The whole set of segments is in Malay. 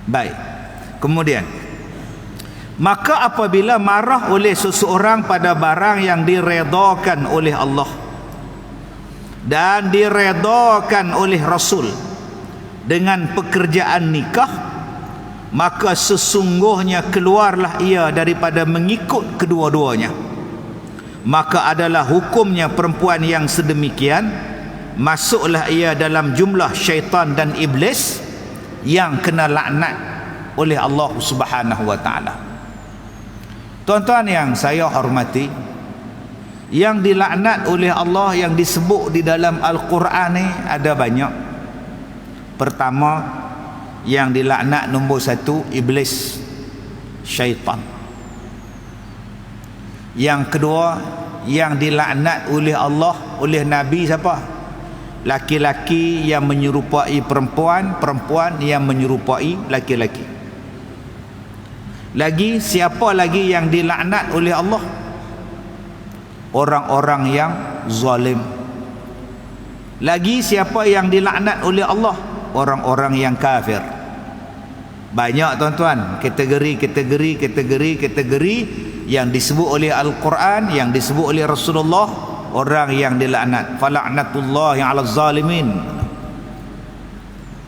Baik. Kemudian, maka apabila marah oleh seseorang pada barang yang diredakan oleh Allah dan diredakan oleh Rasul dengan pekerjaan nikah, maka sesungguhnya keluarlah ia daripada mengikut kedua-duanya. Maka adalah hukumnya perempuan yang sedemikian, masuklah ia dalam jumlah syaitan dan iblis yang kena laknat oleh Allah Subhanahu wa taala. Tuan-tuan yang saya hormati, yang dilaknat oleh Allah yang disebut di dalam Al-Quran ni ada banyak. Pertama, yang dilaknat nombor satu, iblis, syaitan. Yang kedua, yang dilaknat oleh Allah, oleh Nabi siapa? Laki-laki yang menyerupai perempuan, perempuan yang menyerupai laki-laki. Lagi, siapa lagi yang dilaknat oleh Allah? Orang-orang yang zalim. Lagi, siapa yang dilaknat oleh Allah? Orang-orang yang kafir. Banyak tuan-tuan, kategori yang disebut oleh Al-Quran, yang disebut oleh Rasulullah, orang yang dilaknat. Fala'natullahi 'alaz zalimin.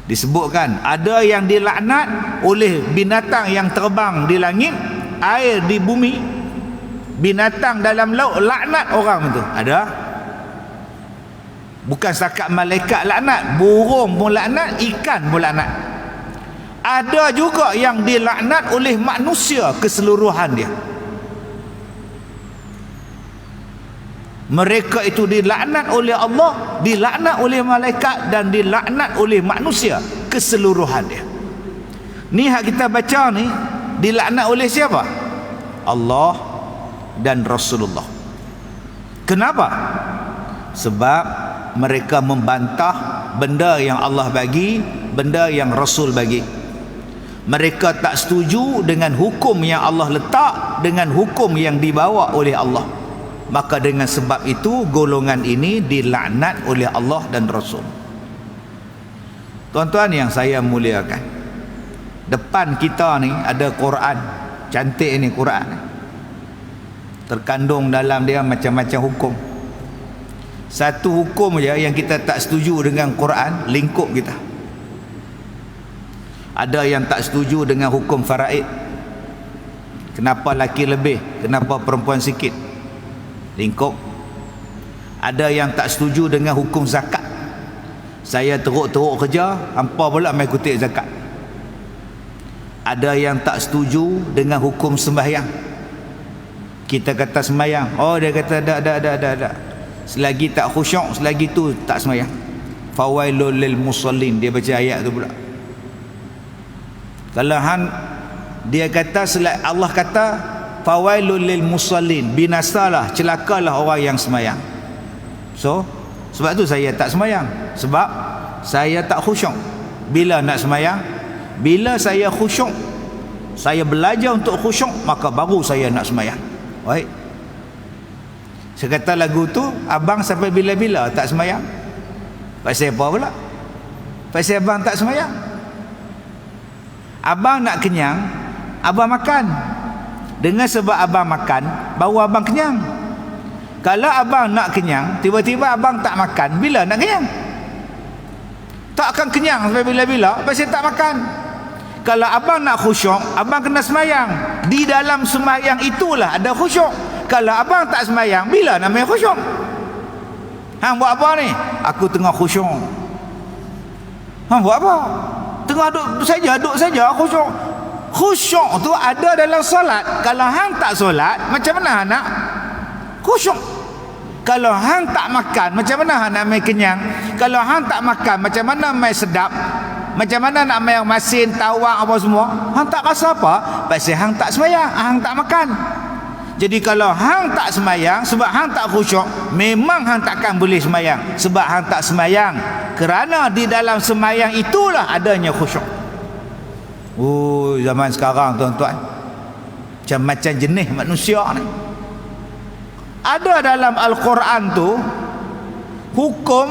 Disebutkan ada yang dilaknat oleh binatang yang terbang di langit, air di bumi, binatang dalam laut, laknat orang itu. Ada. Bukan setakat malaikat laknat, burung pun laknat, ikan pun laknat. Ada juga yang dilaknat oleh manusia keseluruhan dia. Mereka itu dilaknat oleh Allah, dilaknat oleh malaikat, dan dilaknat oleh manusia keseluruhan dia. Ni hak kita baca ni, dilaknat oleh siapa? Allah dan Rasulullah. Kenapa? Sebab mereka membantah benda yang Allah bagi, benda yang Rasul bagi. Mereka tak setuju dengan hukum yang Allah letak, dengan hukum yang dibawa oleh Allah. Maka dengan sebab itu golongan ini dilaknat oleh Allah dan Rasul. Tuan-tuan yang saya muliakan, depan kita ni ada Quran. Cantik ni Quran. Terkandung dalam dia macam-macam hukum. Satu hukum je yang kita tak setuju dengan Quran, lingkup kita. Ada yang tak setuju dengan hukum faraid. Kenapa laki lebih, kenapa perempuan sikit? Lingkup. Ada yang tak setuju dengan hukum zakat. Saya teruk-teruk kerja, hampa pula mai kutip zakat. Ada yang tak setuju dengan hukum sembahyang. Kita kata sembahyang, oh dia kata tak. Selagi tak khusyuk, selagi tu tak sembahyang. Fawailul lil musallin, dia baca ayat tu pula. Kalau dia kata, Allah kata fawailul lil musallin, binasalah, celakalah orang yang sembahyang. So sebab tu saya tak sembahyang, sebab saya tak khusyuk. Bila nak sembahyang? Bila saya khusyuk, saya belajar untuk khusyuk, maka baru saya nak sembahyang. Baik. Saya kata lagu tu, abang sampai bila-bila tak sembahyang? Pasal apa pula? Pasal abang tak sembahyang? Abang nak kenyang, abang makan. Dengan sebab abang makan, baru abang kenyang. Kalau abang nak kenyang, tiba-tiba abang tak makan, bila nak kenyang? Tak akan kenyang sampai bila-bila, pasal tak makan. Kalau abang nak khusyuk, abang kena sembahyang. Di dalam sembahyang itulah ada khusyuk. Kalau abang tak sembahyang, bila namanya khusyuk? Hang buat apa ni? Aku tengah khusyuk. Hang buat apa? Tengah duduk saja khusyuk. Khusyuk tu ada dalam solat. Kalau hang tak solat, macam mana hang nak khusyuk? Kalau hang tak makan, macam mana hang nak mai kenyang? Kalau hang tak makan, macam mana mai sedap? Macam mana nak mai masin, tawak apa semua? Hang tak rasa apa? Pasal hang tak sembahyang, hang tak makan. Jadi kalau hang tak sembahyang, sebab hang tak khusyuk, memang hang takkan boleh sembahyang. Sebab hang tak sembahyang, kerana di dalam sembahyang itulah adanya khusyuk. Oh, zaman sekarang tuan-tuan, macam-macam jenis manusia ni. Ada dalam Al-Quran tu hukum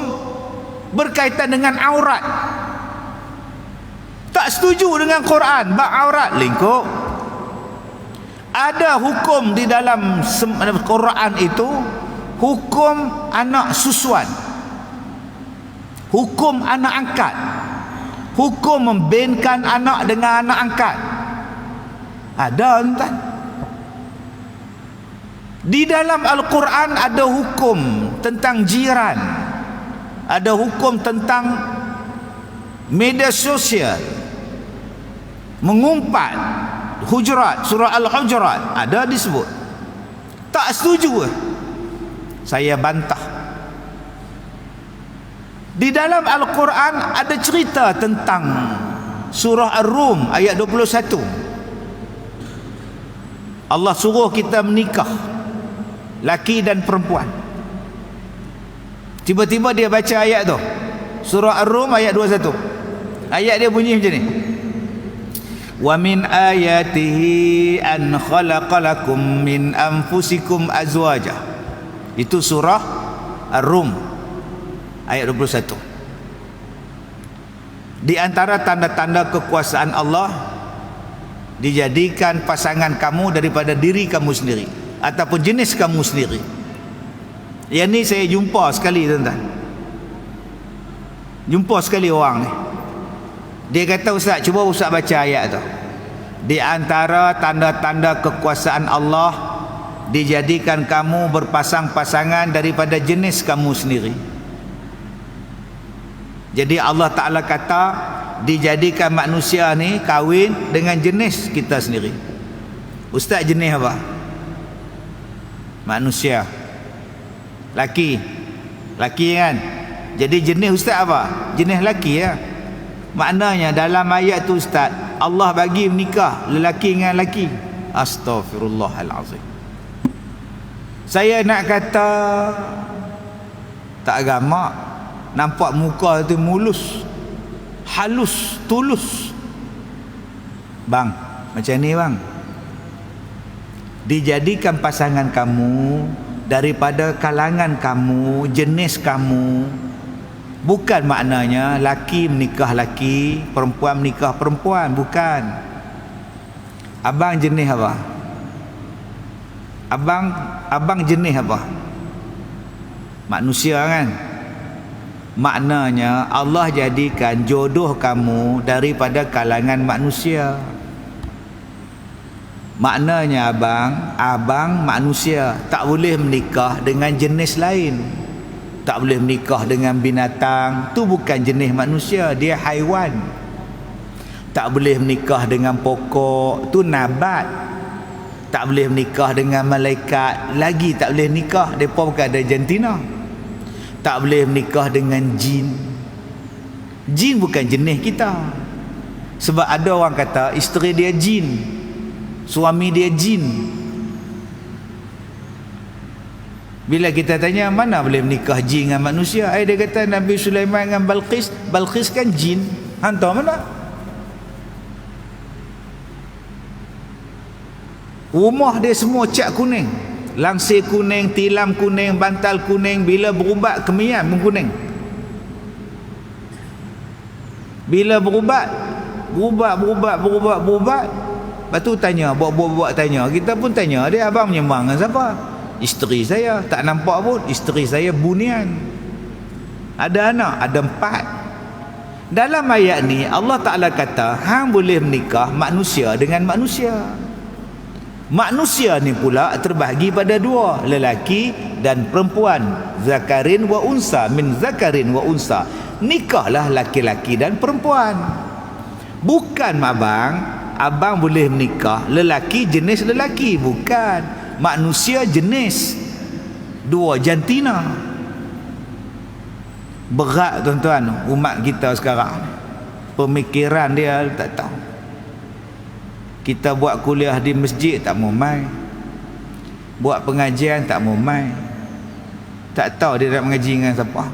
berkaitan dengan aurat. Tak Tak setuju dengan Quran, bab aurat lingkup. Ada hukum di dalam Quran itu, hukum anak susuan, hukum anak angkat, hukum membinkan anak dengan anak angkat. Ada entah. Di dalam Al-Quran ada hukum tentang jiran, ada hukum tentang media sosial, mengumpat, Hujurat, surah Al-Hujurat ada disebut. Tak setuju, saya bantah. Di dalam Al-Quran ada cerita tentang surah Ar-Rum ayat 21. Allah suruh kita menikah, laki dan perempuan. Tiba-tiba dia baca ayat tu, surah Ar-Rum ayat 21. Ayat dia bunyi macam ni: wa min ayatihi an khalaqalakum min anfusikum azwaja. Itu surah Ar-Rum ayat 21. Di antara tanda-tanda kekuasaan Allah, dijadikan pasangan kamu daripada diri kamu sendiri ataupun jenis kamu sendiri. Yang ni saya jumpa sekali, tuan-tuan. Jumpa sekali orang ni. Dia kata, Ustaz, cuba Ustaz baca ayat tu. Di antara tanda-tanda kekuasaan Allah, dijadikan kamu berpasang-pasangan daripada jenis kamu sendiri. Jadi Allah Ta'ala kata, dijadikan manusia ni kahwin dengan jenis kita sendiri. Ustaz, jenis apa? Manusia. Laki. Laki kan? Jadi jenis Ustaz apa? Jenis laki ya. Maknanya dalam ayat tu Ustaz, Allah bagi menikah lelaki dengan lelaki. Astaghfirullahalazim. Saya nak kata tak agama, nampak muka tu mulus, halus, tulus. Bang, macam ni bang. Dijadikan pasangan kamu daripada kalangan kamu, jenis kamu. Bukan maknanya laki menikah laki, perempuan menikah perempuan. Bukan. Abang jenis apa? Abang jenis apa? Manusia kan? Maknanya Allah jadikan jodoh kamu daripada kalangan manusia. Maknanya abang manusia, tak boleh menikah dengan jenis lain. Tak boleh menikah dengan binatang, tu bukan jenis manusia, dia haiwan. Tak boleh menikah dengan pokok, tu nabat. Tak boleh menikah dengan malaikat, lagi tak boleh nikah, mereka bukan ada jantina. Tak boleh menikah dengan jin. Jin bukan jenis kita. Sebab ada orang kata isteri dia jin, suami dia jin. Bila kita tanya, mana boleh menikah jin dengan manusia? Dia kata Nabi Sulaiman dengan Balqis. Balqis kan jin. Hantar mana? Rumah dia semua cat kuning, langsir kuning, tilam kuning, bantal kuning. Bila berubat kemian pun kuning. Bila berubat. Lepas tu tanya, buat tanya. Kita pun tanya dia, abang menyembang dengan siapa? Isteri saya. Tak nampak pun, isteri saya bunian. Ada anak, ada 4. Dalam ayat ni Allah Ta'ala kata, hang boleh menikah manusia dengan manusia. Manusia ni pula terbahagi pada 2, lelaki dan perempuan. Zakarin wa unsa, min zakarin wa unsa. Nikahlah laki-laki dan perempuan. Bukan abang boleh menikah lelaki jenis lelaki. Bukan. Manusia jenis 2 jantina. Berat tuan-tuan umat kita sekarang. Pemikiran dia tak tahu. Kita buat kuliah di masjid tak mau mai, buat pengajian tak mau mai. Tak tahu dia nak mengaji dengan siapa.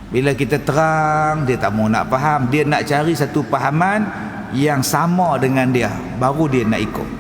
Bila kita terang, dia tak mau nak faham. Dia nak cari satu pahaman yang sama dengan dia, baru dia nak ikut.